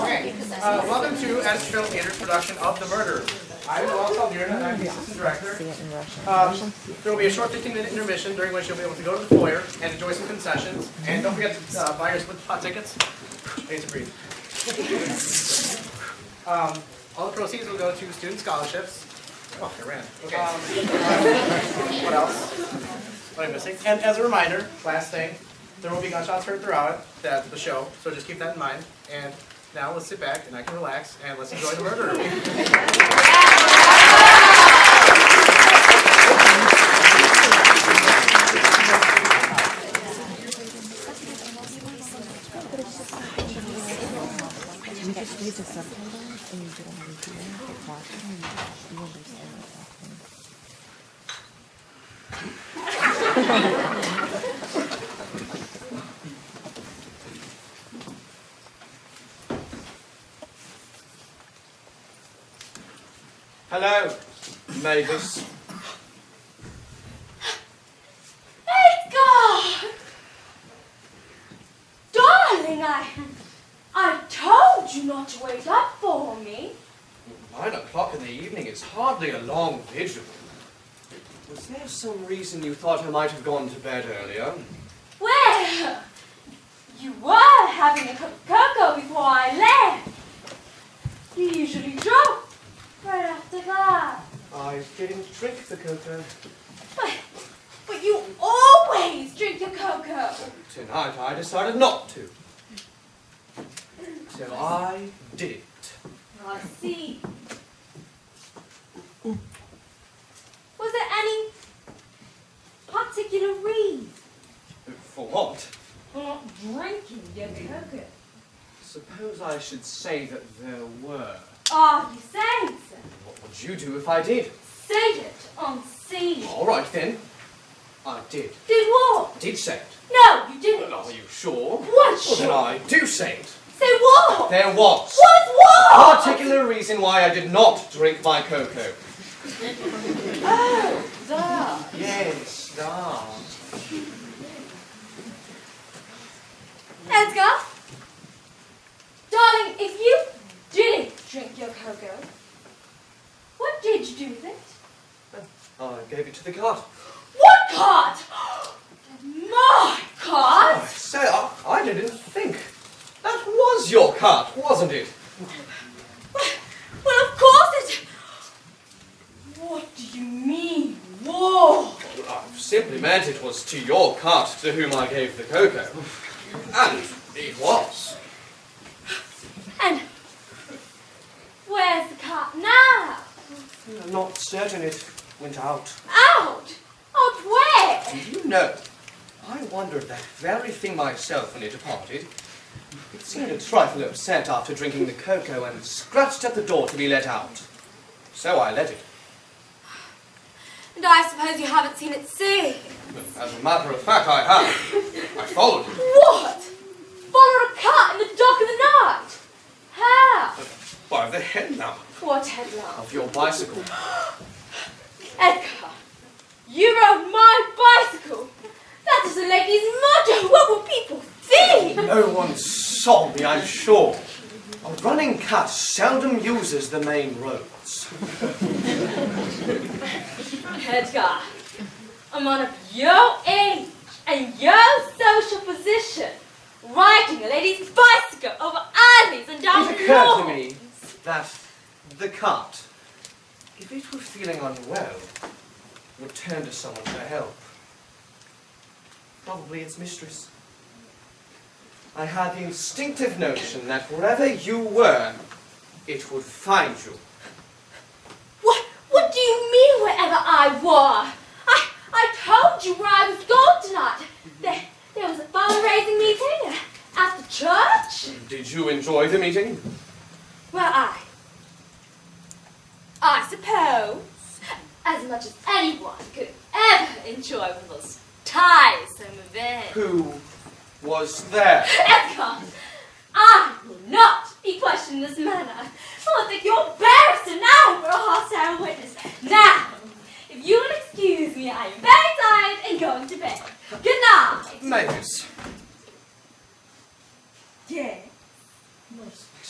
Okay, welcome to Edgefield Theater's production of The Murderers. I'm Noel Calderon, and I'm the assistant director. There will be a short 15-minute intermission during which you'll be able to go to the foyer and enjoy some concessions. And don't forget to buy your split pot tickets. I need to breathe. All the proceeds will go to student scholarships. Oh, I ran. Okay. What else? What am I missing? And as a reminder, last thing, there will be gunshots heard throughout the show, so just keep that in mind. And now let's sit back and I can relax and let's enjoy The Murderer. You just use the subtitles and you get on the video, hit watch it, and you understand Hello, Mavis. Edgar! Darling, I told you not to wait up for me. 9 o'clock in the evening is hardly a long vigil. Was there some reason you thought I might have gone to bed earlier? Well, you were having a cup of cocoa before I left. You usually drop right after that. I didn't drink the cocoa. But you always drink your cocoa. Tonight I decided not to. So I did. I see. Was there any particular reason For what? for not drinking your cocoa? Suppose I should say that there were. Are you saying so? What would you do if I did? Say it on scene. All right then. I did. Did what? Did say it. No, you didn't. Are you sure? What Well, sure? then I do say it. Say what? There was. What? Particular reason why I did not drink my cocoa. Oh, that. Yes, that. Edgar? Darling, if you didn't drink your cocoa, what did you do with it? I gave it to the cart. What card? My card? I say, I didn't think. That was your cart, wasn't it? Well, of course it... What do you mean, whoa? I simply meant it was to your cart to whom I gave the cocoa. And it was. And where's the cart now? I'm not certain it went out. Out? Out where? Do you know, I wondered that very thing myself when it departed. It seemed a trifle upset after drinking the cocoa and scratched at the door to be let out. So I let it. And I suppose you haven't seen it since. As a matter of fact, I have. I followed it. What? Followed a cart in the dark of the night? How? By the headlamp What headlamp? of your bicycle. Edgar, you rode my bicycle. That is a lady's motto. What will people think? No one saw me, I'm sure. A running cat seldom uses the main roads. Edgar, a man of your age and your social position, riding a lady's bicycle over alleys and down It occurred to lawns. me that the cart, if it were feeling unwell, would turn to someone for help. Probably its mistress. I had the instinctive notion that wherever you were, it would find you. What do you mean wherever I were? I told you where I was going tonight. There was a fundraising meeting at the church. Did you enjoy the meeting? Well, I suppose, as much as anyone could ever enjoy one of those tiresome events. Who was there? Edgar, I will not be questioned in this manner. I will think you're embarrassed now for a hostile witness. Now, if you will excuse me, I am very tired and going to bed. Good night. Mavis. Yes.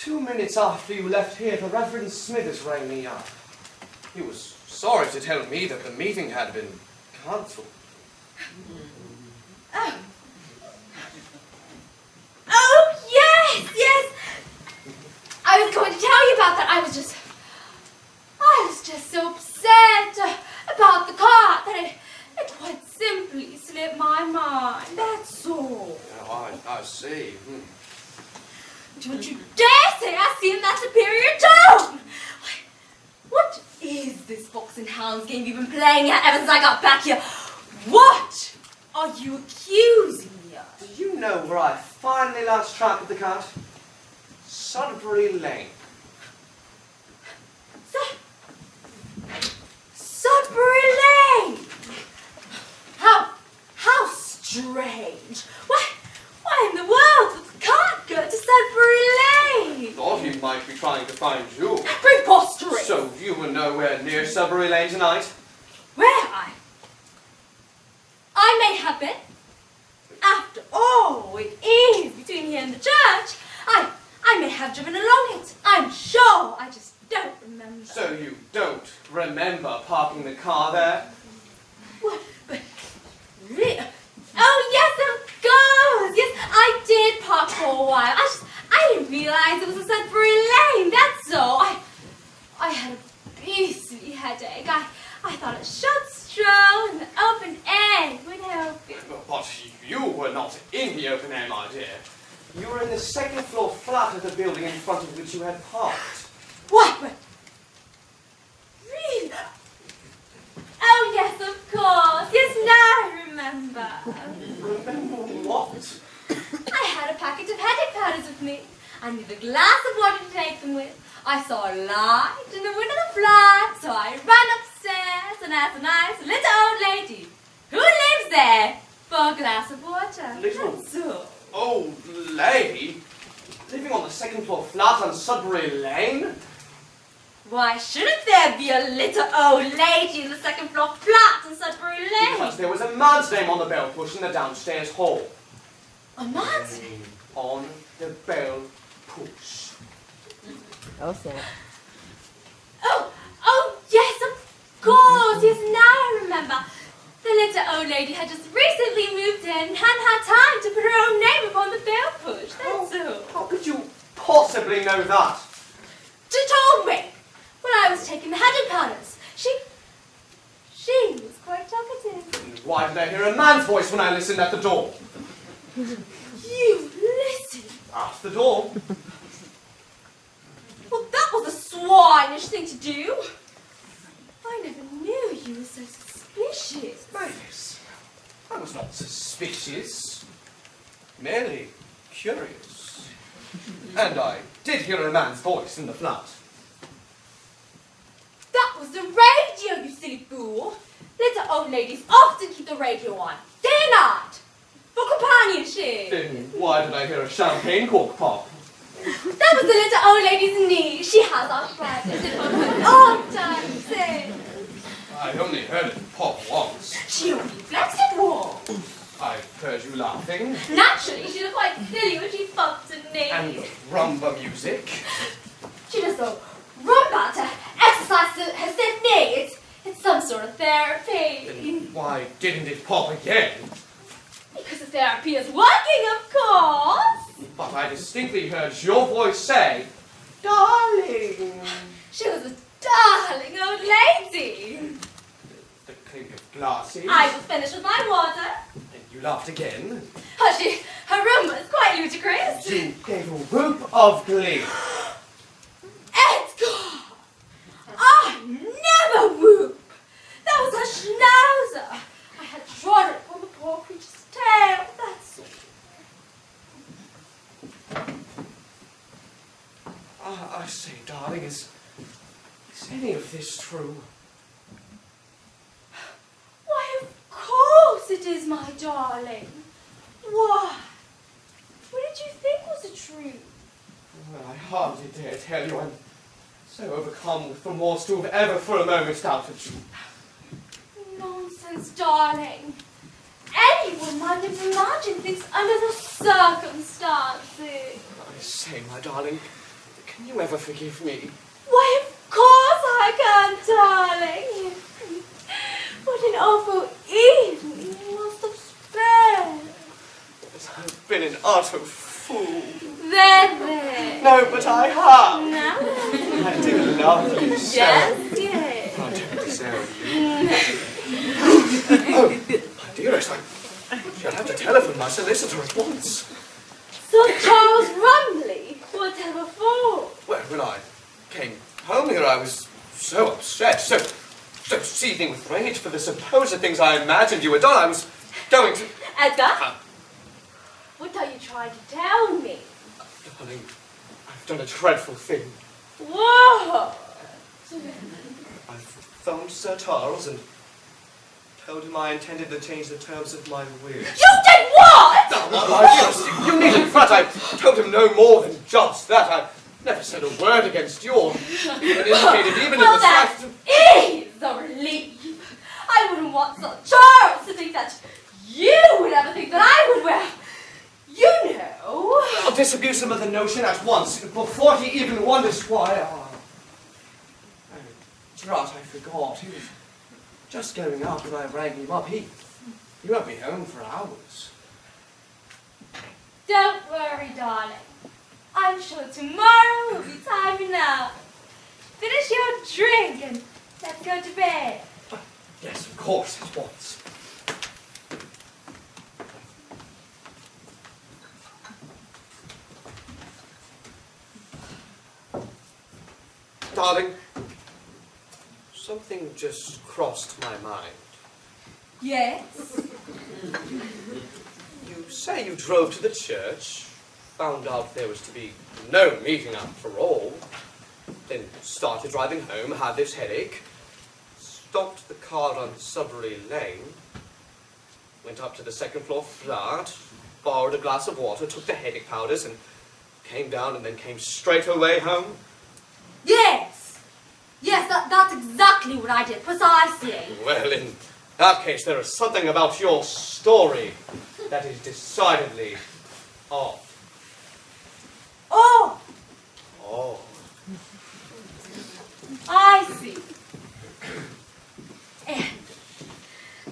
2 minutes after you left here, the Reverend Smithers rang me up. He was sorry to tell me that the meeting had been cancelled. Oh, yes. I was going to tell you about that. I was just so upset about the cart that it quite simply slipped my mind. That's all. Oh, I see. Don't you dare say I seem that superior tone! What is this fox and hounds game you've been playing at ever since I got back here? What are you accusing me of? Do you know where I finally lost track of the cart? Sudbury Lane. Sudbury Lane! How strange! Why in the world would the cart go to Sudbury Lane? Thought he might be trying to find you. Preposterous! So you were nowhere near Sudbury Lane tonight? Where I may have been. After all, it is between here and the church. I may have driven along it. I'm sure. I just don't remember. So you don't remember parking the car there? What? But really? Oh yes, of course. Yes, I did park for a while. I didn't realize it was a Sudbury Lane. That's all. I had a beastly headache. I thought a short stroll in the open air would help it. But you were not in the open air, my dear. You were in the second floor flat of the building in front of which you had parked. What? Really? Oh yes, of course. Yes, now I remember. Remember what? I had a packet of headache powders with me. I needed a glass of water to take them with. I saw a light in the window of the flat, so I ran upstairs and asked a nice little old lady who lives there for a glass of water. Little That's all. old lady? Living on the second floor flat on Sudbury Lane? Why shouldn't there be a little old lady in the second floor flat in Sudbury Lane? Because there was a man's name on the bell push in the downstairs hall. A man's name? On the bell push. Oh, snap. Oh, yes, of course. Yes, now I remember. The little old lady had just recently moved in and hadn't had time to put her own name upon the bell push. That's all. How could you possibly know that? She told me when I was taking the headache powders. She was quite talkative. And why did I hear a man's voice when I listened at the door? You listened? At the door? Well, that was a swinish thing to do. I never knew you were so suspicious. Mavis, I was not suspicious. Merely curious. And I did hear a man's voice in the flat. That was the radio, you silly fool. Little old ladies often keep the radio on. Day not. For companionship. Then why did I hear a champagne cork pop? That was the little old lady's knee. She has arthritis. It hurts all the time. Say. I only heard it pop once. She only flexed it wrong. I heard you laughing. Naturally, she looked quite silly when she bumped her knee. And the rumba music. She does the rumba to exercise her stiff knee. It's some sort of therapy. Then why didn't it pop again? Because the therapy is working, of course. But I distinctly heard your voice say, "Darling." She was a darling old lady. The clink of glasses. I was finished with my water. And you laughed again. Her room was quite ludicrous. You gave a whoop of glee. Edgar! I never whoop. That was a schnauzer. I had drawn it from the poor creature's tail. That's all. I say, darling, is any of this true? Why, of course it is, my darling. Why? What did you think was the truth? Well, I hardly dare tell you. I'm so overcome with remorse to have ever for a moment doubted you. Nonsense, darling. Anyone might have imagined things under the circumstances. I say, my darling, Can you ever forgive me? Why, of course I can, darling. What an awful evening you must have spent. Yes, I've been an utter fool. There. No, but I have. No. I do love you so. Yes. I don't deserve you. Oh, my dearest, I shall have to telephone my solicitor at once. Sir Charles Rumley? Whatever for? Well, when I came home here, I was so upset, so seething with rage for the supposed things I imagined you had done. I was going to... Edgar? What are you trying to tell me? Darling, I've done a dreadful thing. What? I've phoned Sir Charles and told him I intended to change the terms of my will. You did what? No, my dearest, you needn't fret. I told him no more than just that. I never said a word against you, or even indicated even in Well, the that slightest... is a relief. I wouldn't want Sir Charles to think that you would ever think that I would wear. You know. I'll disabuse him of the notion at once, before he even wonders why. Oh, drat, I forgot. He was just going out when I rang him up. He won't be home for hours. Don't worry, darling. I'm sure tomorrow will be time enough. Finish your drink and let's go to bed. Yes, of course, at once. Darling, something just crossed my mind. Yes? You say you drove to the church, found out there was to be no meeting after all, then started driving home, had this headache, stopped the car on Sudbury Lane, went up to the second floor flat, borrowed a glass of water, took the headache powders, and came down and then came straight away home. Yes! Yes, that's exactly what I did, precisely. Well, in that case, there is something about your story that is decidedly off. Oh! Oh. I see. And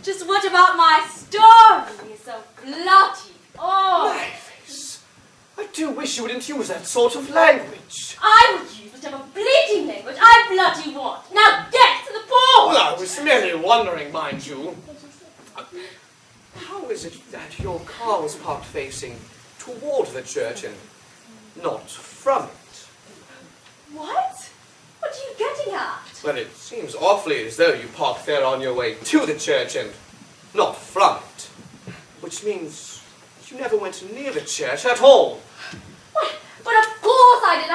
just what about my story is so bloody? Oh! My face. I do wish you wouldn't use that sort of language. I would use whatever bleating language I bloody want. Now get to the point! Well, I was merely wondering, mind you. How is it that your car was parked facing toward the church and not from it? What? What are you getting at? Well, it seems awfully as though you parked there on your way to the church and not from it. Which means you never went near the church at all. What? But of course I did.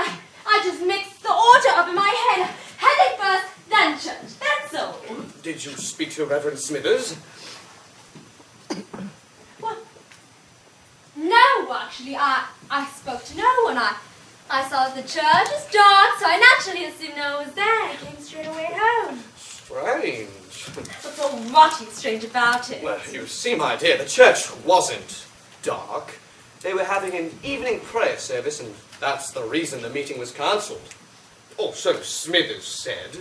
I just mixed the order up in my head. Headache first, then church. That's all. Did you speak to Reverend Smithers? What? No, actually, I spoke to no one. I saw the church was dark, so I naturally assumed no one was there. I came straight away home. Strange. What's so rotty strange about it? Well, you see, my dear, the church wasn't dark. They were having an evening prayer service, and that's the reason the meeting was cancelled. Or so Smithers said.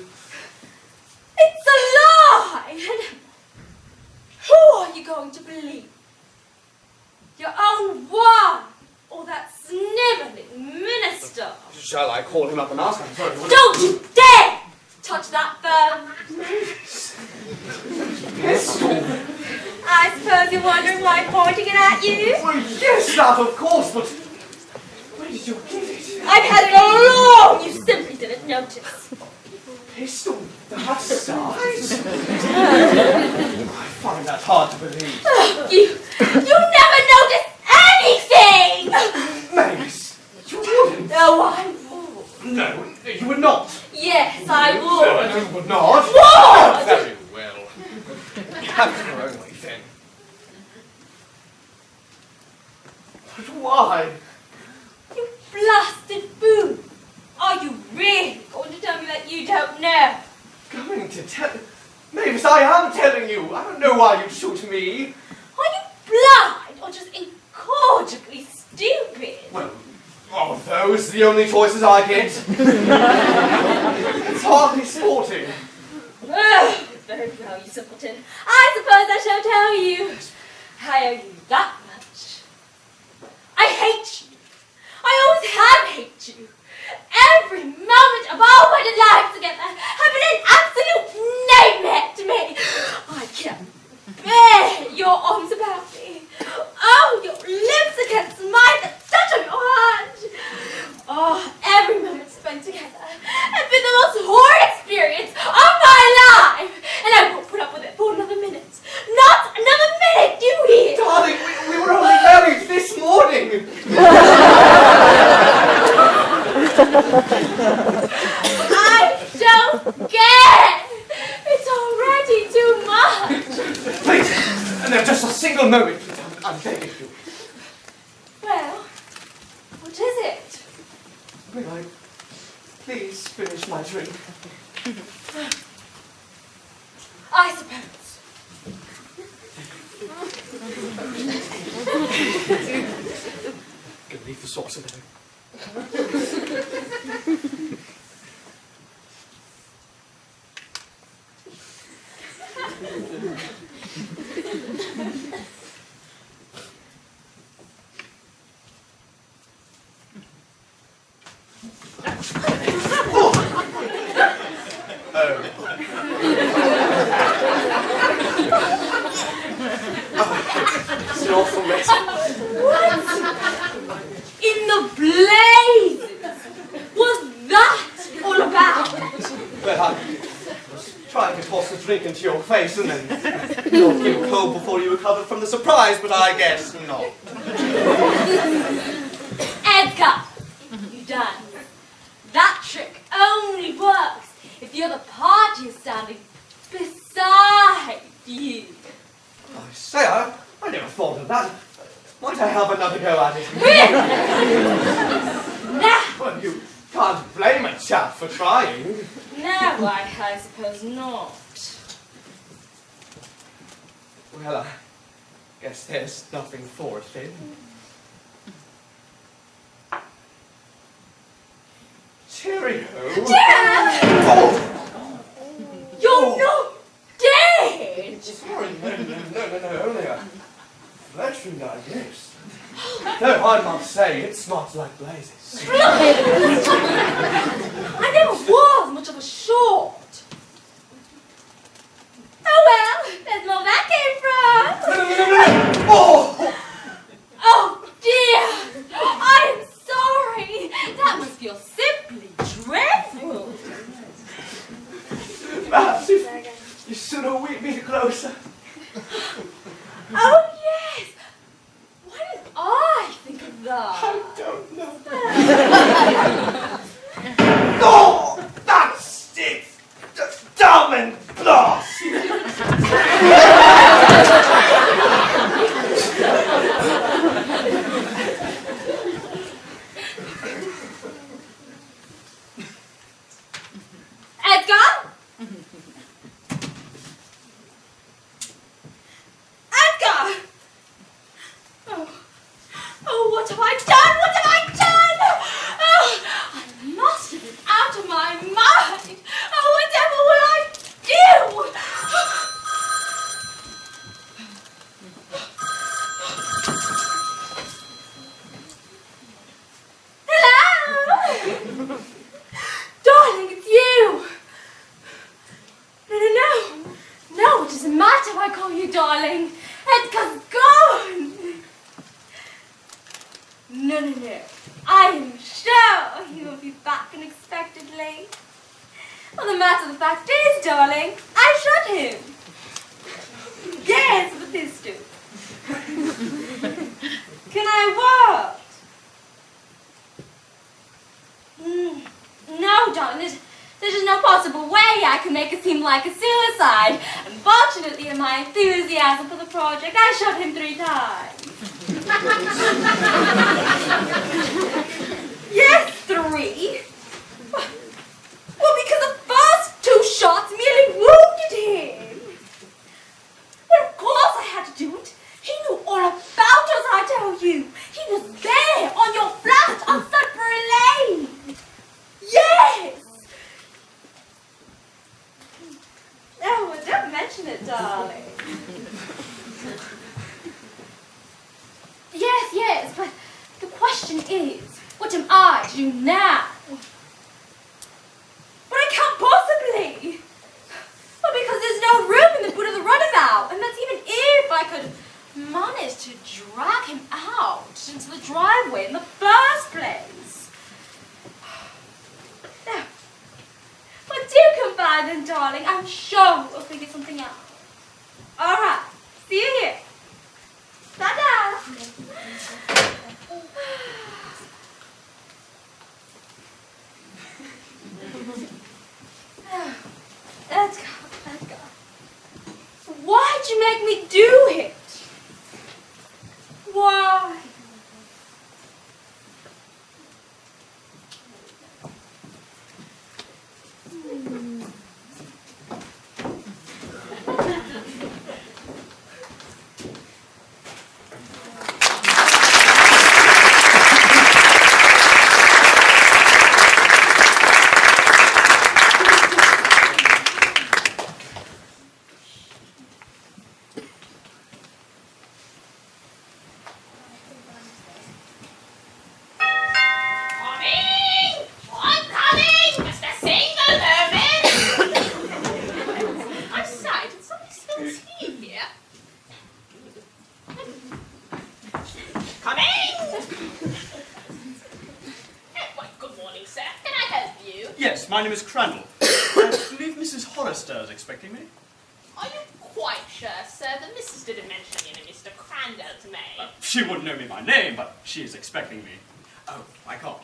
It's a lie! And who are you going to believe? Your own wife? Or that snivelling minister? Shall I call him up and ask him? Sorry, Don't you dare touch that phone! Pistol? I suppose you're wondering why I'm pointing it at you? Well, yes, that, of course, but where did you get it? I've had it all along! You simply didn't notice. Pistol that size? I find that hard to believe. You never noticed anything! Mavis, you wouldn't. No, I would. No, you would not. Yes, I No, would. you would not. Would! Very well. Have it your own way, then. But why? You blasted fool! Are you really going to tell me that you don't know? Going to tell... Mavis, I am telling you. I don't know why you'd shoot me. Are you blind or just incorrigibly stupid? Well, although those the only choices I get? It's hardly sporting. Very well, you simpleton. I suppose I shall tell you. I owe you that much. I hate you. I always have hated you. Every moment of our wedded life together have been an absolute nightmare to me. I can't bear your arms about me. Oh, your lips against mine, the touch of your hand. Oh, every moment spent together has been the most horrid experience of my life. And I won't put up with it for another minute. Not another minute, do you hear? Darling, we were only married this morning. I don't care. It's already too much. Please, and then just a single moment, please. I'm begging you. Well, what is it? May I please finish my drink? I suppose. Gonna leave the sauce in there. It's an awful mess. What in the blazes was that all about? Well, I was trying to toss the drink into your face and then knock you cold before you recovered from the surprise, but I guess not. Edgar, you done. That trick only works if the other party is standing beside you. I say, I never thought of that. Might I have another go at it? Now, Well, you can't blame a chap for trying. no, I suppose not. Well, I guess there's nothing for it then. Cheerio. Dad! Oh! You're not dead! Sorry, no, only a flesh wound, I guess. Though I must say, it's not like blazes. I never was much of a short. Oh well, there's more where that came from. Oh! Oh dear, I am sorry. That must feel simply dreadful. Perhaps if you should have whipped me closer. Oh yes. Why didn't I think of that? I don't know. Oh! That's it! Just dumb and blast! Edgar? Edgar! Oh, what have I done? What have I done? Oh, I must have been out of my mind. Oh, whatever will I do? Hello? Darling, it's you. No, it doesn't matter if I call you darling. Edgar's gone. No. I am sure he will be back unexpectedly. Well, the matter of the fact is, darling, I shot him. Yes, with a pistol. Can I what? No, darling, there's just no possible way I can make it seem like a suicide. Unfortunately, in my enthusiasm for the project, I shot him 3 times. Yes, 3. Well, because the first 2 shots merely wounded him. Well, of course I had to do it. He knew all about us, I tell you. He was there on your flat on Sudbury Lane. affectionate, darling. Yes, but the question is, what am I to do now? But I can't possibly. Well, because there's no room in the boot of the runabout, and that's even if I could manage to drag him out into the driveway in the first place. Now, but do come by then, darling. I'm sure we'll figure something out. All right, see you here. Ta-da! Let's go. Why'd you make me do it? Why? Yes, my name is Crandall. I believe Mrs. Hollister is expecting me. Are you quite sure, sir, that Mrs. didn't mention you to Mr. Crandall to me? She wouldn't know me by name, but she is expecting me. Oh, I can't.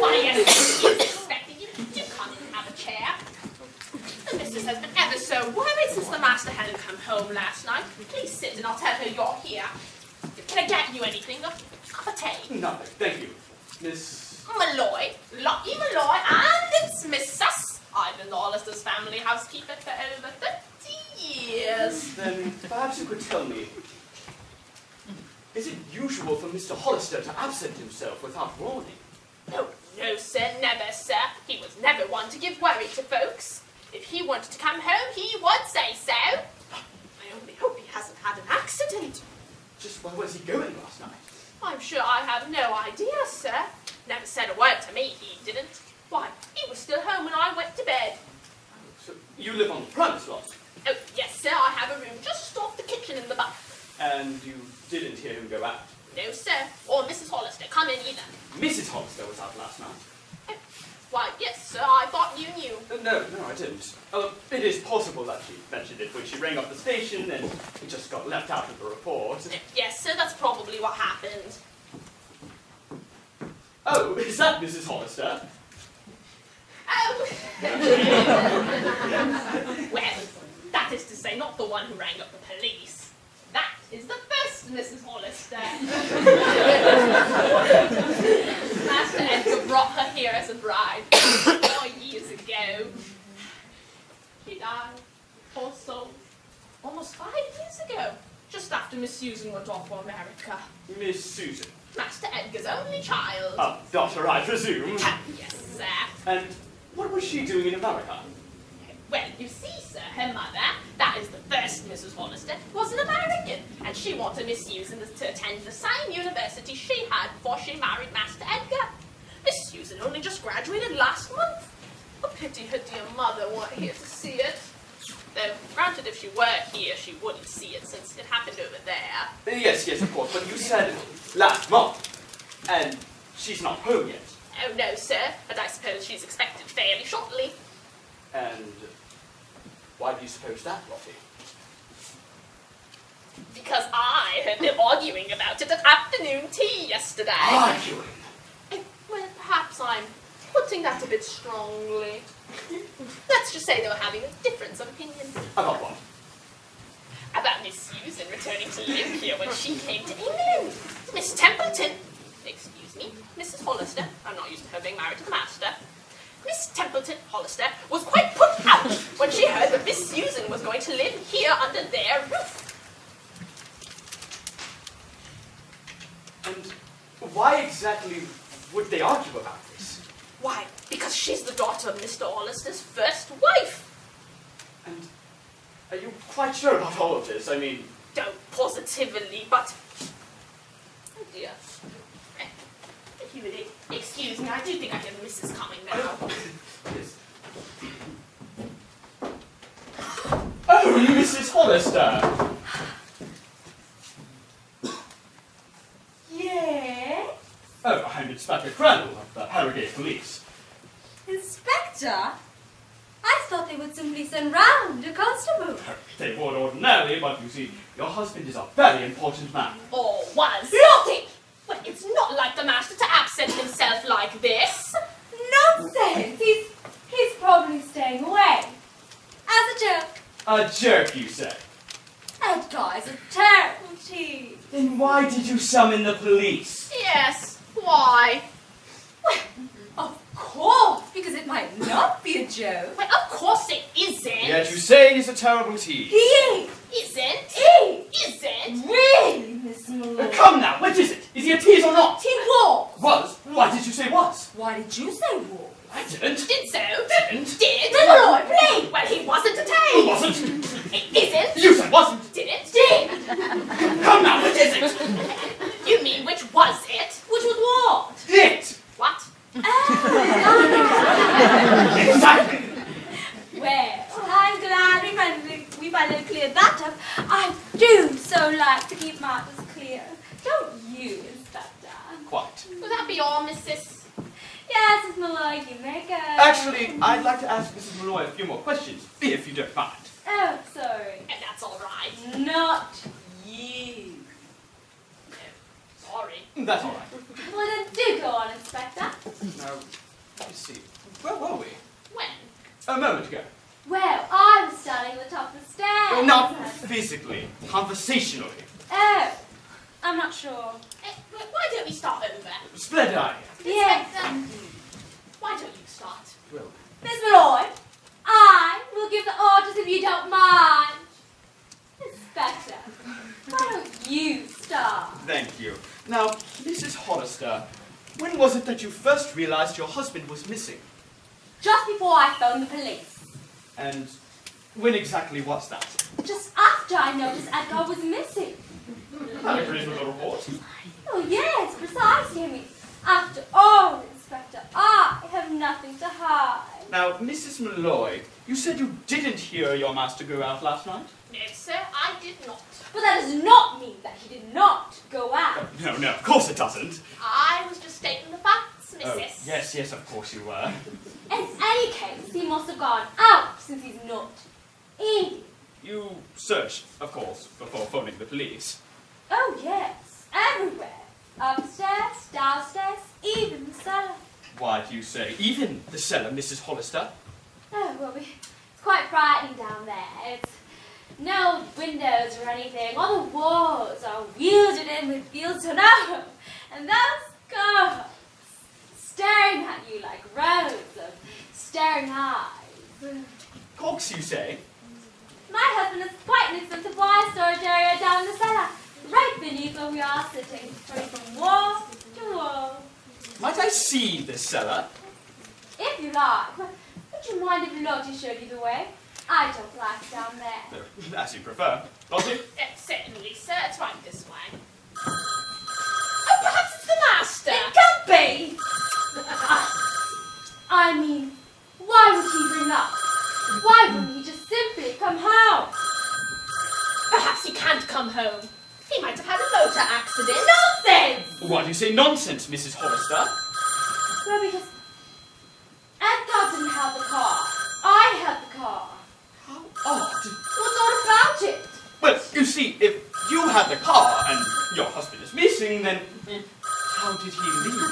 Why, yes, he is expecting you. Do come and have a chair. The missus has been ever so worried since the master hadn't come home last night. Please sit and I'll tell her you're here. Can I get you anything? A cup of tea? Nothing, thank you. Miss... Malloy, Lockie Malloy, and it's Mrs. I've been Hollister's family housekeeper for over 30 years. Then perhaps you could tell me, is it usual for Mr. Hollister to absent himself without warning? Oh, no, sir, never, sir. He was never one to give worry to folks. If he wanted to come home, he would say so. I only hope he hasn't had an accident. Just where was he going last night? I'm sure I have no idea, sir. Never said a word to me, he didn't. Why, he was still home when I went to bed. So you live on the premise lot? Oh, yes, sir, I have a room just off the kitchen in the back. And you didn't hear him go out? No, sir, or Mrs. Hollister come in either. Mrs. Hollister was out last night? Oh, why, yes, sir, I thought you knew. No, I didn't. It is possible that she mentioned it when she rang up the station and it just got left out of the report. Yes, sir, that's probably what happened. Oh, is that Mrs. Hollister? Oh! Well, that is to say, not the one who rang up the police. That is the first Mrs. Hollister. Master Edgar brought her here as a bride 4 years ago. She died, poor soul, almost 5 years ago, just after Miss Susan went off for America. Miss Susan? Master Edgar's only child. Daughter, I presume. Yes, sir. And what was she doing in America? Well, you see, sir, her mother, that is the first Mrs. Hollister, was an American, and she wanted Miss Susan to attend the same university she had before she married Master Edgar. Miss Susan only just graduated last month. A pity her dear mother weren't here to see it. Though, granted, if she were here, she wouldn't see it, since it happened over there. Yes, of course, but you said last month, and she's not home yet. Oh, no, sir, but I suppose she's expected fairly shortly. And why do you suppose that, Lottie? Because I heard them arguing about it at afternoon tea yesterday. Arguing? Well, perhaps I'm putting that a bit strongly. Let's just say they were having a difference of opinion. About what? About Miss Susan returning to live here when she came to England. Miss Templeton, excuse me, Mrs. Hollister, I'm not used to her being married to the master. Miss Templeton Hollister was quite put out when she heard that Miss Susan was going to live here under their roof. And why exactly would they argue about this? Why, because she's the daughter of Mr. Hollister's first wife. And are you quite sure about all of this? I mean... Don't positively, but... Oh dear. If you would excuse me, I do think I hear the missus coming now. Yes. Oh, Mrs. Hollister! Yeah? Oh, I'm Inspector Crandall of the Harrogate Police. Inspector? I thought they would simply send round a constable. They would ordinarily, but you see, your husband is a very important man. Or was. Lottie! Well, it's not like the master to absent himself like this. Nonsense! He's probably staying away. As a joke. A jerk, you say? That guy's a terrible cheat. Then why did you summon the police? Yes, why? Well, of course, because it might not be a joke. Well, of course it isn't. Yet you say he's a terrible tease. He is. Isn't? He Isn't? really, Miss Malone. Come now, what is it? Is he a tease or not? He was. Was? Why did you say was? Why did you say war? I didn't. Did so? Didn't. Did? Miss Malone, please. Well, he wasn't a Who tail. wasn't? Isn't? You said wasn't. Didn't? Did. Come now, what is it? You mean which was it? Which was what? It! What? Exactly! Well, I'm glad we finally cleared that up. I do so like to keep matters clear. Don't you, Inspector? Quite. Will that be all, Mrs.? Yes, Miss Malloy, you may go. Actually, I'd like to ask Mrs. Malloy a few more questions, if you don't mind. Oh, sorry. And that's all right. Not you. Sorry. That's all right. Well, then do go on, Inspector. Now, let's see. Where were we? When? A moment ago. Well, I was standing at the top of the stairs. Not physically, conversationally. Oh, I'm not sure. Why don't we start over? Splendid idea. Yes. Inspector, why don't you start? Well, Miss Malloy, I will give the orders if you don't mind. Inspector, why don't you start? thank you. Now, Mrs. Hollister, when was it that you first realized your husband was missing? Just before I phoned the police. And when exactly was that? Just after I noticed Edgar was missing. A reasonable report. Oh, yes, precisely. I mean, after all, Inspector, I have nothing to hide. Now, Mrs. Malloy, you said you didn't hear your master go out last night? No, sir, I did not. But that does not mean that he did not go out. No, of course it doesn't. I was just stating the facts, Mrs. Yes, of course you were. In any case, he must have gone out since he's not in. You searched, of course, before phoning the police. Oh, yes, everywhere. Upstairs, downstairs, even the cellar. Why do you say even the cellar, Mrs. Hollister? Oh, well, it's quite frightening down there. It's no windows or anything. All the walls are welded in with fields to know. And those ghosts staring at you like rows of staring eyes. Cox, you say? My husband has quite an extensive wine storage area down in the cellar, right beneath where we are sitting, going from wall to wall. Might I see this cellar? If you like. Would you mind if Lottie showed you the way? I don't like down there. No, as you prefer. Lottie? Certainly, sir. It's right this way. Oh, perhaps it's the master. It can't be! I mean, why would he ring up? Why wouldn't he just simply come home? Perhaps he can't come home. He might have had a motor accident. Nonsense! Why do you say nonsense, Mrs. Hollister? Well, because Edgar didn't have the car. I had the car. How odd. What's odd about it? Well, you see, if you had the car and your husband is missing, then how did he leave?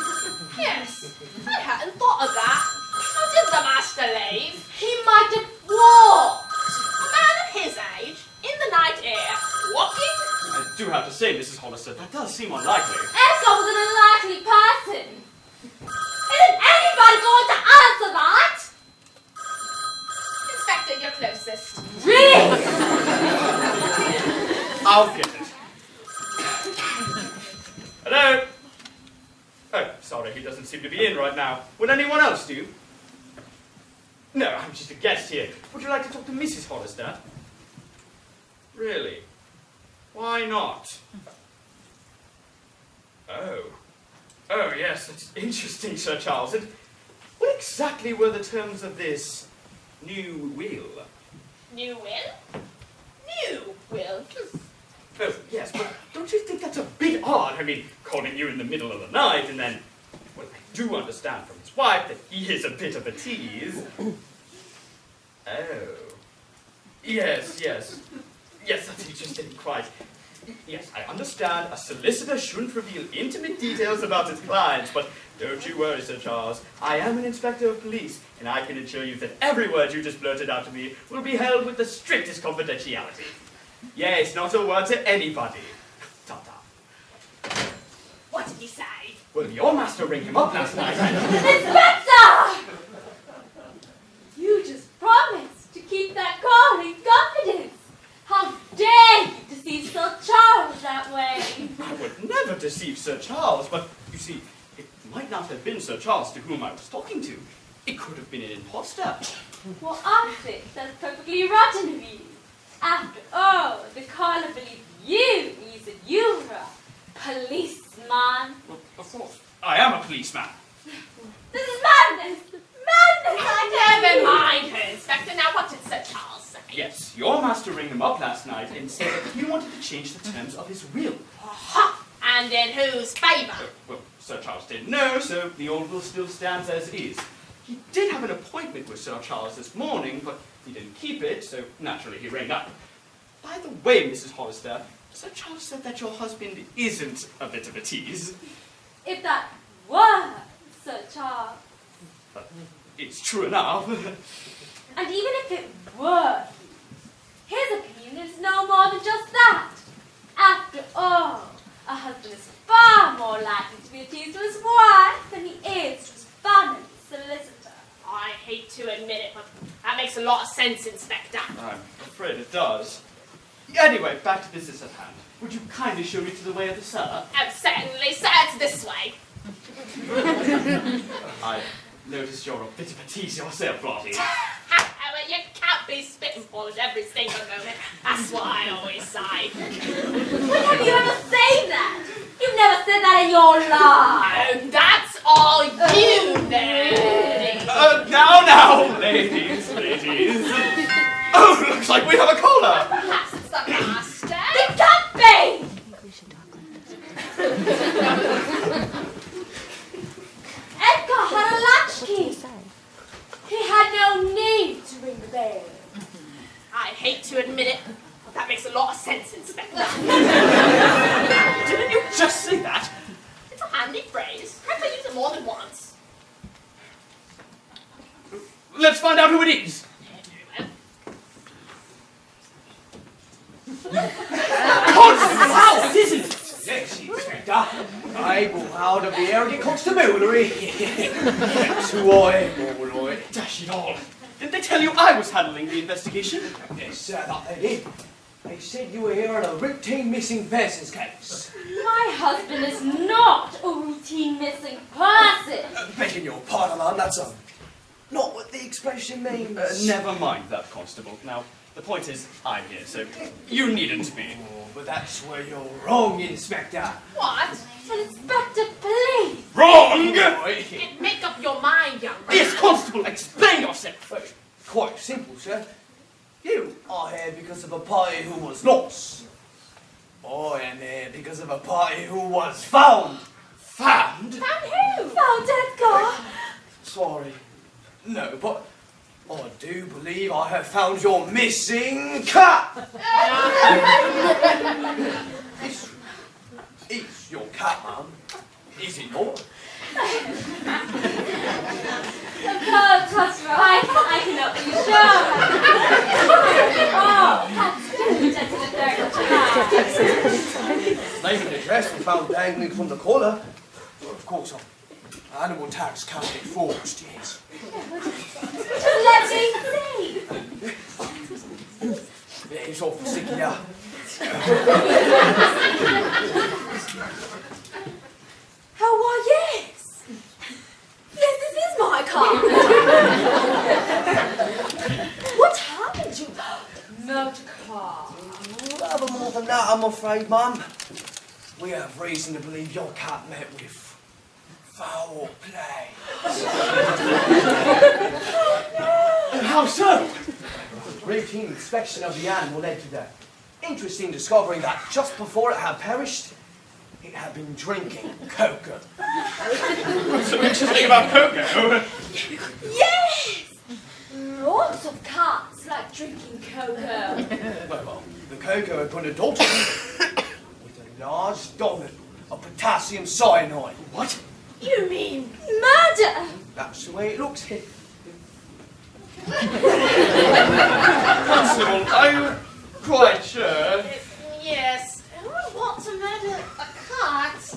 Yes, I hadn't thought of that. How did the master leave? He might have walked. A man of his age, in the night air, walking? I do have to say, Mrs. Hollister, that does seem unlikely. Edgar was an unlikely person. Isn't anybody going to answer that? Inspector, you're closest. Really? I'll get it. Hello? Oh, sorry, he doesn't seem to be in right now. Would anyone else do? No, I'm just a guest here. Would you like to talk to Mrs. Hollister? Really? Why not? Oh. Oh, yes, that's interesting, Sir Charles. And what exactly were the terms of this new will? New will? New will? Oh, yes, but don't you think that's a bit odd? I mean, calling you in the middle of the night and then... Well, I do understand from his wife that he is a bit of a tease. Oh. Yes. Yes, that's interesting, quite. Yes, I understand a solicitor shouldn't reveal intimate details about his clients, but don't you worry, Sir Charles. I am an inspector of police, and I can assure you that every word you just blurted out to me will be held with the strictest confidentiality. Yes, not a word to anybody. Ta-ta. What did he say? Well, your master rang him up last night and... Inspector! You just promised to keep that call in confidence. How dare you deceive Sir Charles that way? I would never deceive Sir Charles, but you see, it might not have been Sir Charles to whom I was talking to. It could have been an impostor. Well, I think that's perfectly rotten of you. After all, the caller believed you said you were a policeman. Well, of course, I am a policeman. This is madness! Madness, I tell Never you! mind her, Inspector. Now, what did Sir Charles say? Yes, your master rang him up last night and said that he wanted to change the terms of his will. Aha! And in whose favour? Well, Sir Charles didn't know, so the old will still stands as is. He did have an appointment with Sir Charles this morning, but he didn't keep it, so naturally he rang up. By the way, Mrs. Hollister, Sir Charles said that your husband isn't a bit of a tease. If that were Sir Charles, But it's true enough. and even if it were, his opinion is no more than just that. After all, a husband is far more likely to be a tease to his wife than he is to his family solicitor. I hate to admit it, but that makes a lot of sense, Inspector. I'm afraid it does. Anyway, back to business at hand. Would you kindly show me to the way of the cellar? Oh, certainly, sir. It's this way. I noticed you're a bit of a tease yourself, Lottie. Well, you can't be spitting balls every single moment. That's what I always say. When have you ever said that? You've never said that in your life. Oh, that's all you know. Now, ladies. Oh, looks like we have a caller. Perhaps it's the master. It can't be! I think we should talk like this. Edgar had a latchkey. What say? He had no need to ring the bell. I hate to admit it, but that makes a lot of sense, Inspector. Didn't you just say that? It's a handy phrase. Perhaps I use it more than once. Let's find out who it is. House, isn't it? Yes, Inspector. Able out of the arrogant constabulary. Who I am, all right. Dash it all. Didn't they tell you I was handling the investigation? Yes, sir, that they did. They said you were here on a routine missing persons case. My husband is not a routine missing person. Begging your pardon, ma'am, that's not what the expression means. Never mind that, Constable. Now, the point is, I'm here, so you needn't be. Oh, but that's where you're wrong, Inspector. What? An inspector, please. Wrong! Get, make up your mind, young man. Yes, Constable, explain yourself. Quite simple, sir. You are here because of a party who was lost. I am here because of a party who was found. Found? And who? Found Edgar. Sorry. No, but I do believe I have found your missing cat. It's your cat, ma'am. Is it not? Of course, that's right. I cannot be sure. Oh, that's good. That's the third time. Name and address were found dangling from the collar. Of course, animal tags can't be forged, yes. Just let me see. It's awful sick here. Oh, why, yes. afraid, Mum, we have reason to believe your cat met with foul play. How so? Routine inspection of the animal led to the interesting discovery that just before it had perished, it had been drinking cocoa. What's so interesting about cocoa? Yes! Lots of cats like drinking cocoa. Well, the cocoa had put a daughter with a large dominant of potassium cyanide. What? You mean murder? That's the way it looks. Constable, are you quite sure? Yes. Who would want to murder a cat?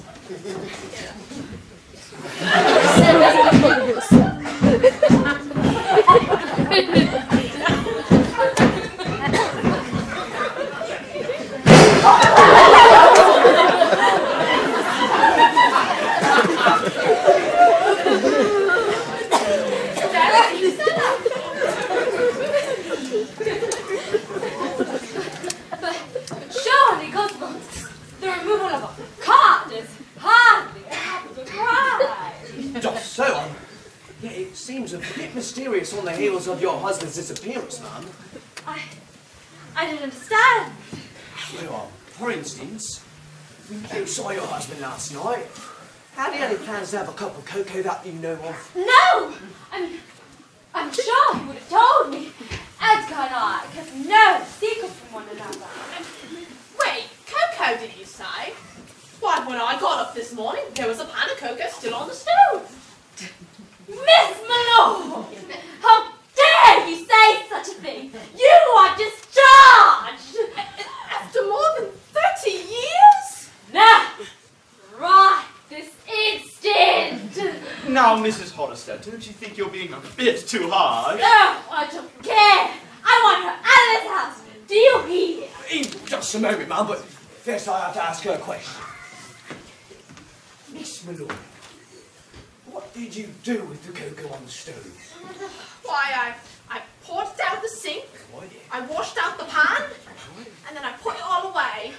But surely, Cosmo, the removal of a cat is hardly a capital crime. Just so. Yeah, it seems a bit mysterious on the heels of your husband's disappearance, Mum. I don't understand. Well, for instance, you saw your husband last night. Had he any plans to have a cup of cocoa that you know of? No! I'm sure he would have told me. Edgar and I kept no secret from one another. Wait, cocoa, did you say? Why, when I got up this morning, there was a pan of cocoa still on the stove. Miss Malone! How dare you say such a thing? You are discharged! After more than 30 years? Now, right this instant! Now, Mrs. Hollister, don't you think you're being a bit too hard? No, I don't care! I want her out of this house! Do you hear? In just a moment, Mum, but first I have to ask her a question. Miss Malone, what did you do with the cocoa on the stove? Why, I poured it down the sink, What? I washed out the pan, and then I put it all away.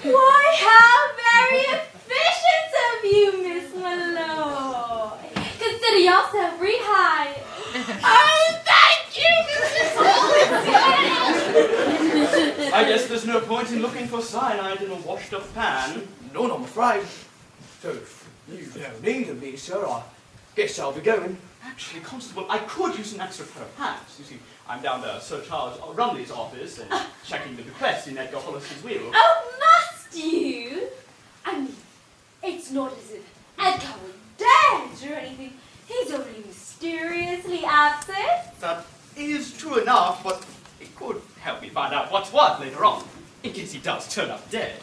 Why, how very efficient of you, Miss Malone! Consider yourself rehired. Oh, thank you, Mrs. Holmes! I guess there's no point in looking for cyanide in a washed-up pan. None, I'm afraid. So if you don't need a me, sir, I guess I'll be going. Actually, Constable, I could use an extra pair of hands. You see, I'm down there, Sir Charles Rumley's office and checking the bequest in Edgar Hollister's will. Oh, must you? I mean, it's not as if Edgar was dead or anything. He's only mysteriously absent. That is true enough, but it could help me find out what's what later on, in case he does turn up dead.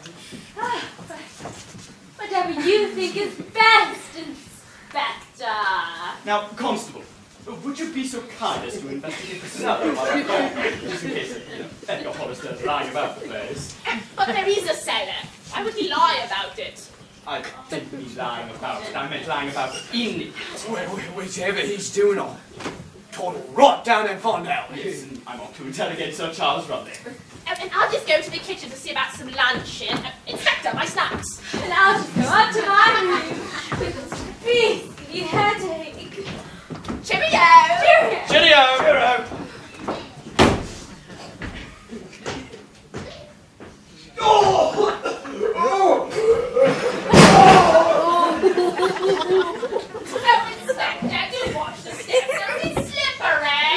Whatever you think is best, Inspector. Now, Constable, would you be so kind as to investigate the cellar of our home, just in case Edgar Hollister's lying about the place? But there is a cellar. Why would he lie about it? I didn't mean lying about it, I meant lying about in it. Well, whichever he's doing, I'll toddle right down and find out. Yes, and I'm off to interrogate Sir Charles Rumley. And I'll just go to the kitchen to see about some luncheon. Inspector, my snacks. And I'll just go up to my room with a beastly headache. Cheerio! Cheerio! Cheerio! Oh, Inspector, do watch the steps. They're a bit slippery.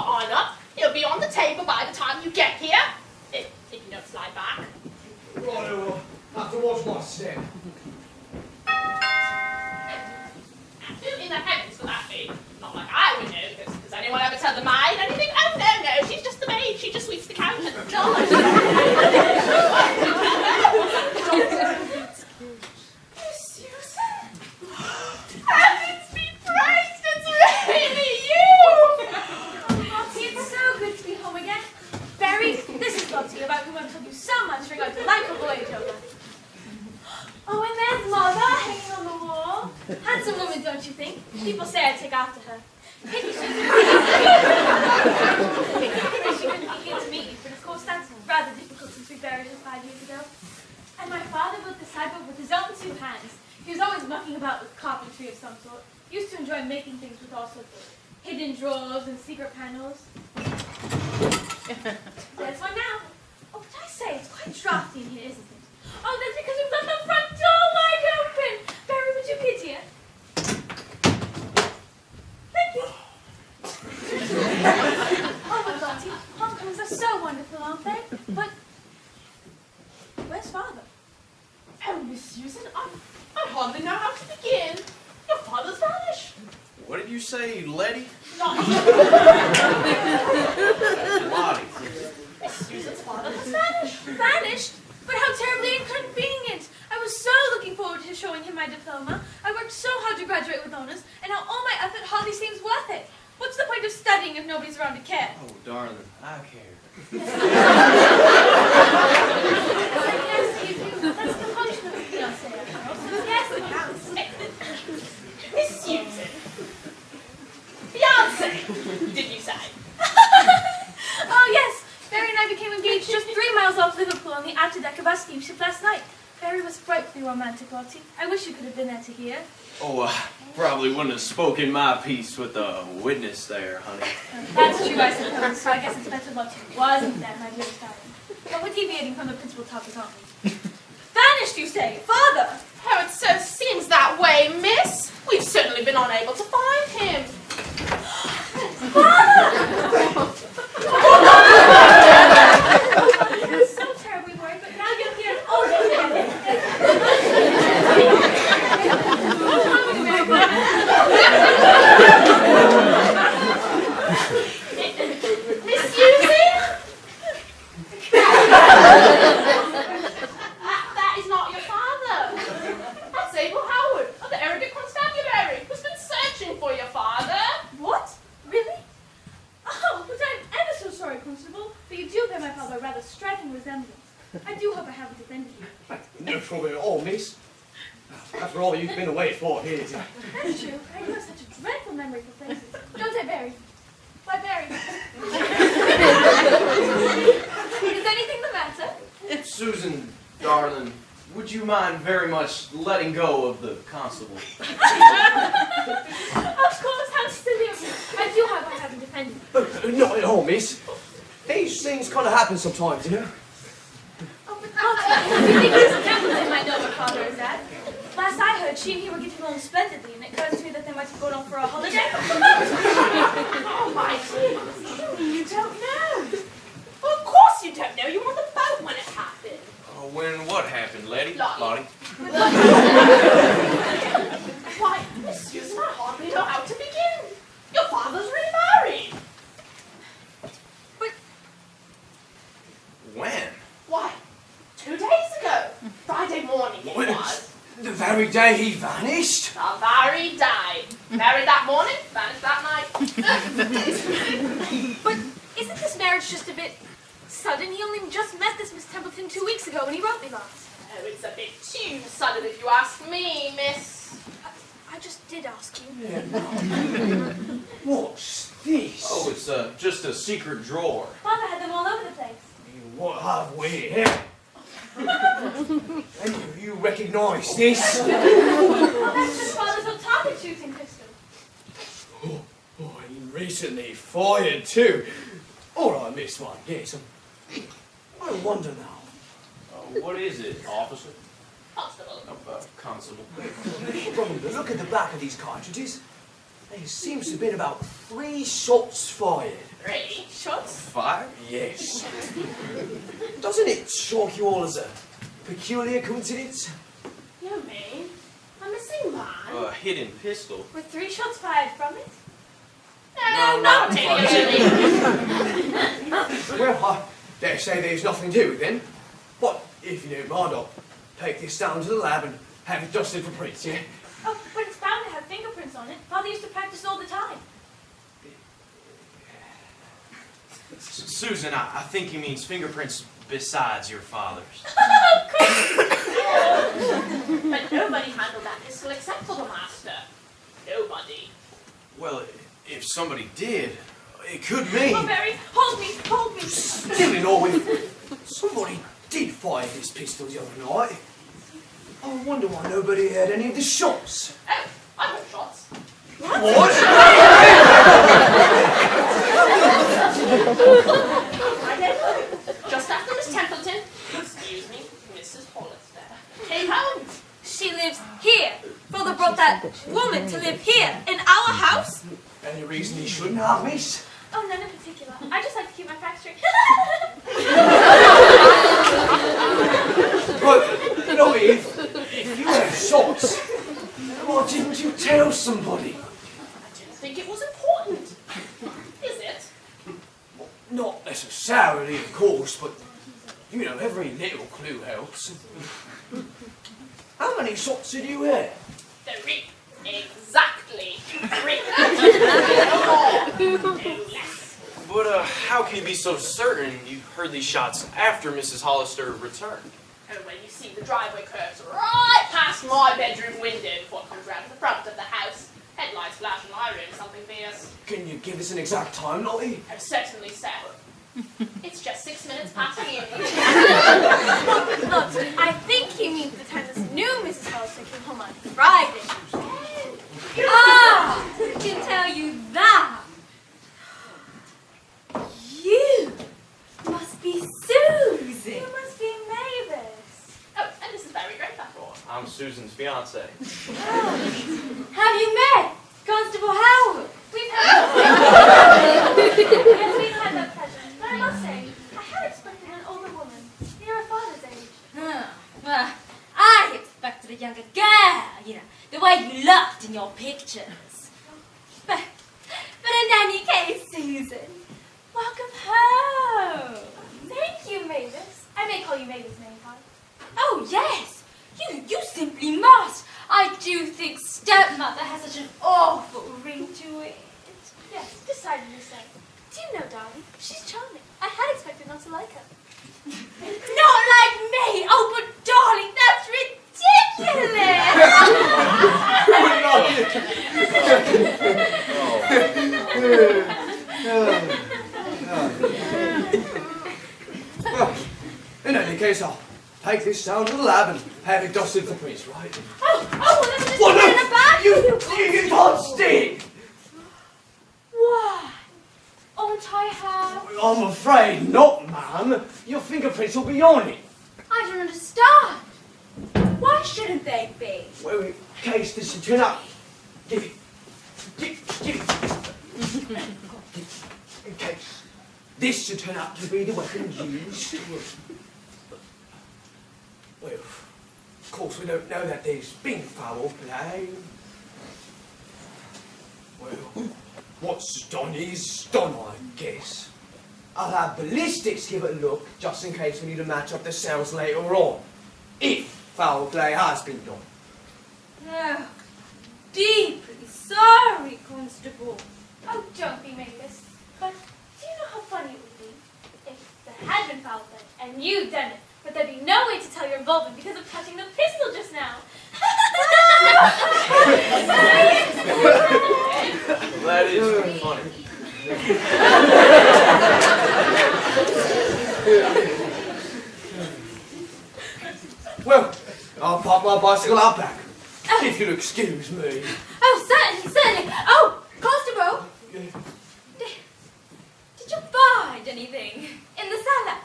on up. He'll be on the table by the time you get here. If you don't slide back. Right, well, I have to watch my step. Who in the heavens would that be? Not like I would know, because does anyone ever tell the maid anything? Oh, no, she's just the maid. She just sweeps the counter. Susan? Heavens be praised, it's really you! Lottie, it's so good to be home again. Barry, this is Lottie, about whom I've told you so much during our delightful voyage over. Oh, and there's Mother hanging on the wall. Handsome woman, don't you think? People say I take after her. Pity she couldn't be here to meet you, but of course that's rather difficult since we buried her 5 years ago. And my father built the sideboard with his own 2 hands. He was always mucking about with carpentry of some sort. He used to enjoy making things with all sorts of hidden drawers and secret panels. There's one now. Oh, but I say, it's quite drafty in here, isn't it? Oh, that's because we've got the front door wide open. Barry, would you pity it? Thank you. Oh, but Lottie, homecomings are so wonderful, aren't they? But where's Father? Oh, Miss Susan, I hardly know how to begin. Your father's vanished. What did you say, Letty? Not Lottie. Miss Susan's father has vanished. Vanished? But how terribly inconvenient! I was so looking forward to showing him my diploma. I worked so hard to graduate with honors, and now all my effort hardly seems worth it. What's the point of studying if nobody's around to care? Oh, darling, I care. Yes, you do. That's the function of a fiancé, after all. Yes, it counts. Miss Susan. Fiancé, did you say? Oh, yes. Barry and I became engaged just 3 miles off Liverpool on the afterdeck of our steamship last night. Barry was frightfully romantic, Lottie. I wish you could have been there to hear. Oh, probably wouldn't have spoken my piece with the witness there, honey. That's true, I suppose. So I guess it's better Lottie wasn't there, my dearest darling. But we're deviating from the principal topic, aren't we? Vanished, you say? Father! Oh, it so seems that way, miss. We've certainly been unable to find him. I'm so terribly worried, but now you're here. Oh, Miss Susan? That is not your father. That's Abel Howard of the arrogant constabulary who's been searching for your father. what? Really? Oh, but I'm ever so sorry, Constable. But you do bear my father a rather striking resemblance. I do hope I haven't offended you. No trouble at all, miss. After all you've been away for years. That's true. I do have such a dreadful memory for places. Don't I, Barry? Why, Barry? Is anything the matter? Susan, darling, would you mind very much letting go of the constable? Of course, how silly of me. I do hope I haven't offended you. Not at all, miss. These things kind of happen sometimes, you know. Oh, but Lottie, you think Mrs. Templeton might know what father is at? Last I heard, she and he were getting along splendidly, and it occurs to me that they might have gone off for a holiday. Oh, my dear, surely you don't know. Well, of course you don't know. You were on the boat when it happened. When what happened, Letty? Lottie. Why, Miss Susan, I hardly know how to begin. Your father's remarried. But When? Why, 2 days ago. Friday morning it was. The very day he vanished? The very day. Married that morning, vanished that night. But isn't this marriage just a bit sudden? He only just met this Miss Templeton 2 weeks ago when he wrote me last. Oh, it's a bit too sudden if you ask me, miss. I just did ask you. What's this? Oh, it's just a secret drawer. Father had them all over the place. What have we here? Any of you recognise this? Oh, that's just Father's old target shooting pistol. Oh, and recently fired too. All right, miss, one, yes. I wonder now. What is it, officer? Constable. Constable. From the look at the back of these cartridges, there seems to have been about 3 shots fired. 3 shots? 5? Yes. Doesn't it shock you all as a peculiar coincidence? You mean a missing man? A hidden pistol. With 3 shots fired from it? No, not particularly. Well, I dare say there's nothing to it then. But if you don't mind, I'll take this down to the lab and have it dusted for prints, yeah? Oh, but it's bound to have fingerprints on it. Father used to practice all the time. Susan, I think he means fingerprints besides your father's. Of course. But nobody handled that pistol except for the master. Nobody. Well, if somebody did, it could mean... Oh, Mary, hold me, hold me. Still in all with somebody did fire this pistol the other night. I wonder why nobody heard any of the shots. Oh, I heard shots. What? I don't know. Just after Miss Templeton, excuse me, Mrs. Hollister, came home. She lives here. Father brought that woman to live here, in our house. Any reason he shouldn't have, miss? Oh, none in particular. I just like to keep my facts straight. But, you know, if you had shots, why didn't you tell somebody? I didn't think it was important. Is it? Not necessarily, of course, but, you know, every little clue helps. How many shots did you hear? 3. Exactly 3. No less. But how can you be so certain you heard these shots after Mrs. Hollister returned? And when you see the driveway curves right past my bedroom window before it comes round to the front of the house, headlights flash in my room, something fierce. Can you give us an exact time, Lottie? Oh, certainly, sir. It's just 6 minutes past the evening. Look, I think he means the time this new Mrs. Hollister came home on Friday. Ah, I can tell you that. You must be Susan. You must be Mavis. Oh, and this is very great after all. I'm Susan's fiance. Have you met Constable Howard? We've had yes, we've had that pleasure. But I must say, I had expected an older woman, near her father's age. Well, I expected a younger girl, you know, the way you looked in your pictures. But in any case, Susan, welcome home. Thank you, Mavis. I may call you Mavis, may I? Oh, yes. You simply must. I do think stepmother has such an awful ring to it. Yes, decidedly so. Do you know, darling, she's charming. I had expected not to like her. Not like me! Oh, but darling, that's Well, in any case, I'll take this down to the lab and have it dusted for prints, right? Oh, well, let me just What? put it in a bag for You can't stick! Why? Aren't I have? I'm afraid not, ma'am. Your fingerprints will be on it. I don't understand. Why shouldn't they be? Well, in case this should turn up, give it. Give it. In case this should turn out to be the weapon used. Well, of course we don't know that there's been foul play. Well, what's done is done, I guess. I'll have ballistics give it a look, just in case we need to match up the cells later on, if foul play has been done. Oh, deeply sorry, Constable. Oh, don't be Mavis. But do you know how funny it would be if there had been foul play and you'd done it, but there'd be no way to tell your involvement because of touching the pistol just now? That is funny. Well, I'll park my bicycle out back, if you'll excuse me. Oh, certainly, certainly. Oh, Constable, did you find anything in the cellar?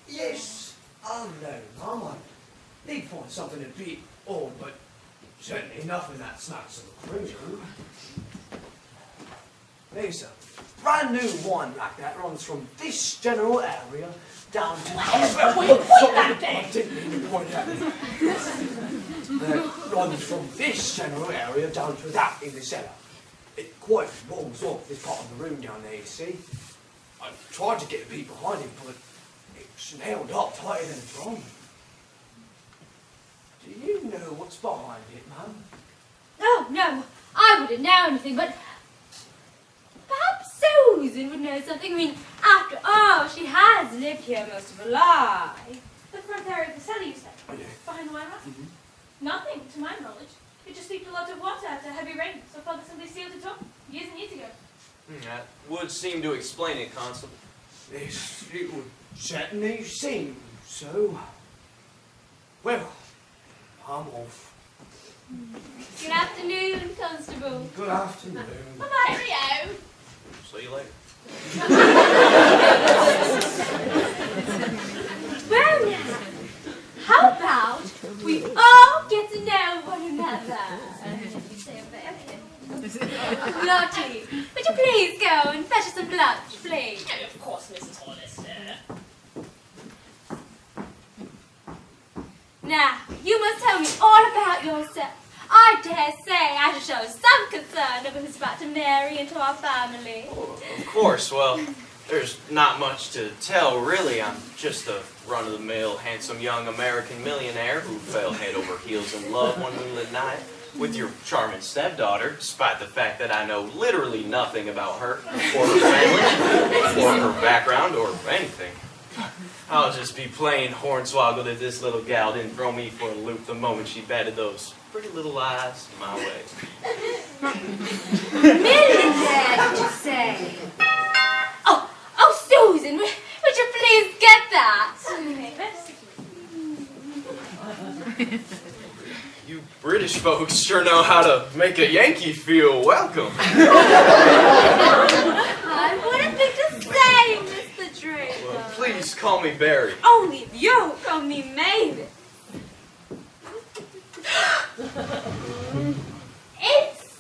Yes, I know, Mum. I did find something a bit odd, but certainly nothing that smacks of a criminal. Lisa, brand new wine rack that runs from this general area down to... I didn't mean to point at me. That runs from this general area down to that in the cellar. It quite walls off this part of the room down there, you see. I tried to get a peek behind it, but it's nailed up tighter than a drum. Do you know what's behind it, ma'am? Oh, no, I wouldn't know anything, but perhaps Susan would know something. I mean, after all, she has lived here most of her life. The front area of the cellar, you said? Oh, yeah. Behind the wine rack? Nothing, to my knowledge. It just leaked a lot of water after heavy rain, so Father simply sealed it up years and years ago. That would seem to explain it, Constable. Yes, it would certainly seem so. Well, I'm off. Good afternoon, Constable. Good afternoon. Bye-bye, Rio. See you later. Well, now, how about we all get to know one another? Lottie, would you please go and fetch us some lunch, please? Oh, of course, Mrs. Hollister. Now, you must tell me all about yourself. I dare say I should show some concern over who's about to marry into our family. Of course, well, there's not much to tell, really. I'm just a run-of-the-mill, handsome young American millionaire who fell head over heels in love one moonlit night with your charming stepdaughter, despite the fact that I know literally nothing about her, or her family, or her background, or anything. I'll just be plain hornswoggled if this little gal didn't throw me for a loop the moment she batted those pretty little eyes my way. Millionaire, did you say? Oh, Susan, would you please get that? You British folks sure know how to make a Yankee feel welcome. I wouldn't think the same, Mr. Draper. Well, please call me Barry. Only if you call me Mavis. Inspector!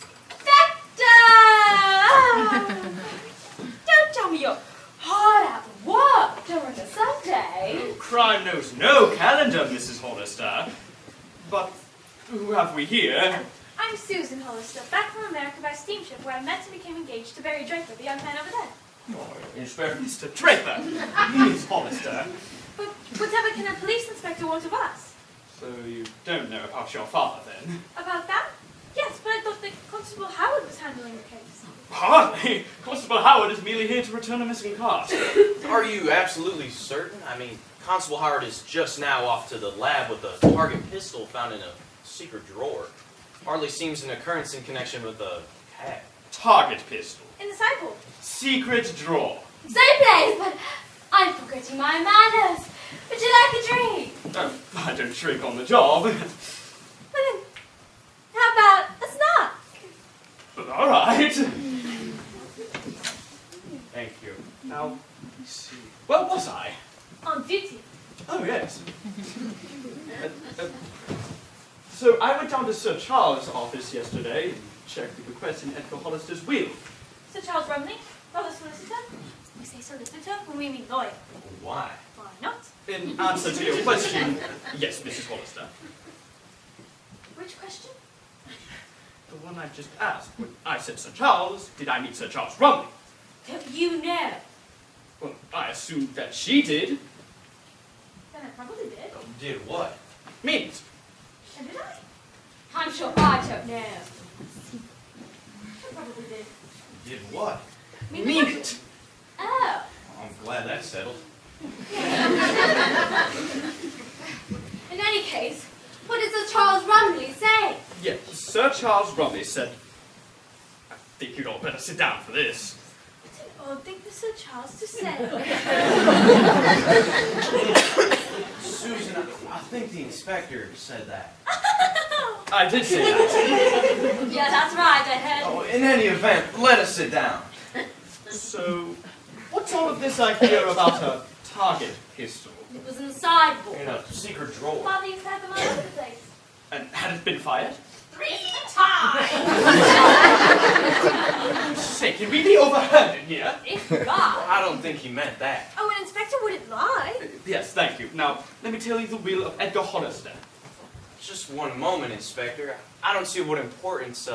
Don't tell me you're hard at work during a Sunday. Crime knows no calendar, Mrs. Hollister. But who have we here? I'm Susan Hollister, back from America by steamship, where I met and became engaged to Barry Draper, the young man over there. Oh, Inspector Mr. Draper, Miss Hollister. But whatever can a police inspector want of us? So you don't know about your father, then? About that? Yes, but I thought that Constable Howard was handling the case. Hardly. Constable Howard is merely here to return a missing cart. Are you absolutely certain? I mean, Constable Howard is just now off to the lab with a target pistol found in a secret drawer. Hardly seems an occurrence in connection with the cat. Target pistol. In the sideboard. Secret drawer. Say please, but I'm forgetting my manners. Would you like a drink? Oh, I don't drink on the job. Well then, how about a snack? But all right. Thank you. Now, let me see. Where was I? On duty. Oh, yes. So I went down to Sir Charles' office yesterday and checked the bequest in Edgar Hollister's will. Sir Charles Rumley, brother solicitor. We say solicitor when we mean lawyer. Why? Why not? In answer to your question, yes, Mrs. Hollister. Which question? The one I just asked. When I said Sir Charles, did I mean Sir Charles Rumley? Don't you know? Well, I assumed that she did. Then I probably did. Did what? Mean it. And did I? I'm sure I don't know. I probably did. Did what? Mean it. Oh. I'm glad that's settled. In any case, what did Sir Charles Rumley say? Yes, Sir Charles Rumley said, I think you'd all better sit down for this. It's an odd thing for Sir Charles to say. Susan, I think the inspector said that. I did say that. Yeah, that's right, I heard. Oh, in any event, let us sit down. So, what's all of this I hear about a target pistol? It was in the sideboard. In a secret drawer. Father used to have them all over the place. And had it been fired? 3 times. Say, can we be overheard in here? If you are. I don't think he meant that. Oh, an inspector wouldn't lie. Yes, thank you. Now, let me tell you the will of Edgar Hollister. Just one moment, Inspector. I don't see what importance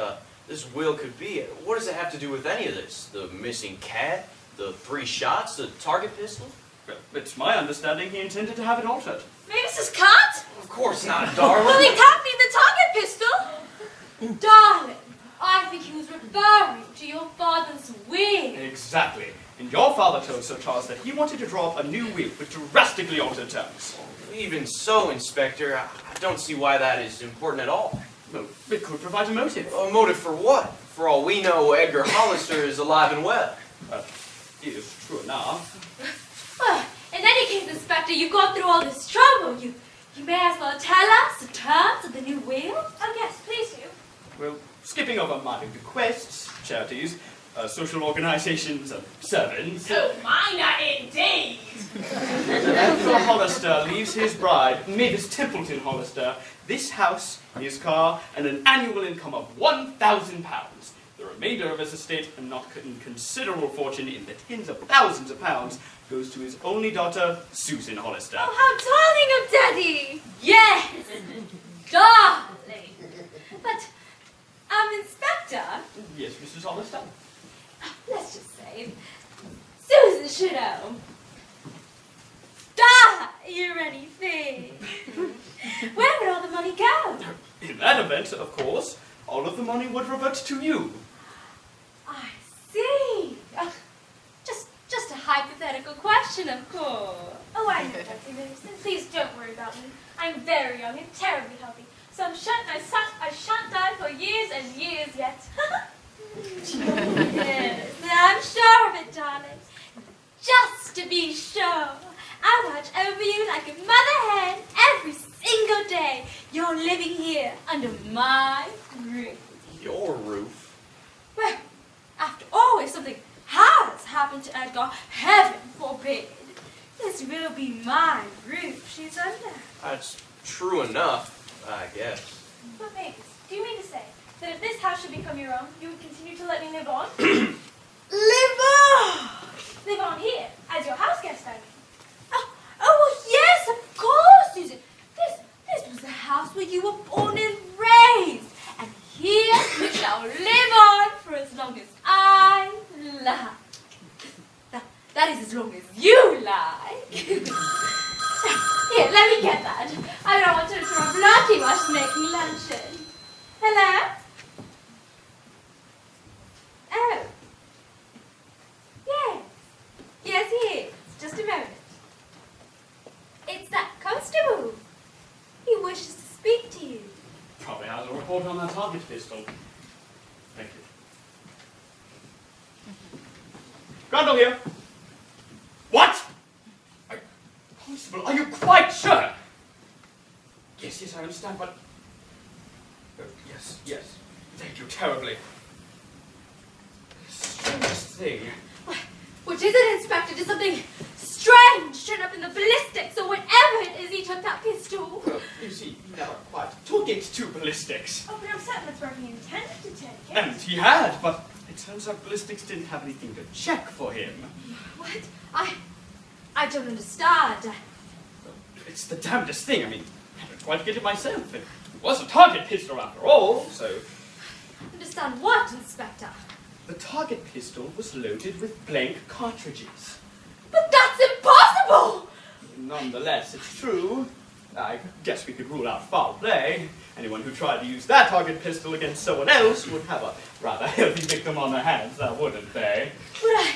this will could be. What does it have to do with any of this? The missing cat? The 3 shots? The target pistol? Well, it's my understanding he intended to have it altered. Maybe it's his cat? Of course not, darling. Well, it can't be the target pistol. Darling, I think he was referring to your father's will. Exactly. And your father told Sir Charles that he wanted to draw up a new will with drastically altered terms. Even so, Inspector, I don't see why that is important at all. Well, it could provide a motive. A motive for what? For all we know, Edgar Hollister is alive and well. It is true enough. Well, in any case, Inspector, you've gone through all this trouble. You may as well tell us the terms of the new will. Oh, yes, please do. Well, skipping over minor bequests, charities, social organizations, and servants. Oh, minor indeed. Edgar Hollister leaves his bride, Mavis Templeton Hollister, this house, his car, and an annual income of £1,000. The remainder of his estate, and not inconsiderable fortune in the tens of thousands of pounds, goes to his only daughter, Susan Hollister. Oh, how darling of Daddy! Yes, darling. But, Inspector, Yes, Mrs. Hollister? let's just say, Susan should know. You're anything. Where would all the money go? In that event, of course, all of the money would revert to you. I see. Just a hypothetical question, of course. Oh, I know, Dr. Middleton. Please don't worry about me. I'm very young and terribly healthy. So I shan't die for years and years yet. Yes, I'm sure of it, darling. Just to be sure, I watch over you like a mother hen every single day. You're living here under my roof. Your roof? Well, after all, if something has happened to Edgar, heaven forbid, this will be my roof she's under. That's true enough, I guess. But Mavis, do you mean to say that if this house should become your own, you would continue to let me live on? Live on! Live on here, as your house guest, I mean. Oh, yes, of course, Susan. This was the house where you were born and raised. And here we shall live on for as long as I like. That is as long as you like. Here, let me get that. I don't want to interrupt Lottie while she's making luncheon. Hello? Oh. Yes. Yes, he is. Just a moment. It's that constable. He wishes to speak to you. Probably has a report on that target pistol. Thank you. Grundle here. What? Constable, are you quite sure? Yes, I understand, but... yes. Thank you terribly. Strangest thing. What is it, Inspector? Did something strange turn up in the ballistics or whatever it is he took that pistol? Well, you see, he never quite took it to ballistics. Oh, but I'm certain that's where he intended to take it. And he had, but it turns out ballistics didn't have anything to check for him. What? I don't understand. It's the damnedest thing. I mean, I didn't quite get it myself. It was a target pistol after all, so... Understand what, Inspector? The target pistol was loaded with blank cartridges. But that's impossible! Nonetheless, it's true. I guess we could rule out foul play. Anyone who tried to use that target pistol against someone else would have a rather heavy victim on their hands, now wouldn't they? But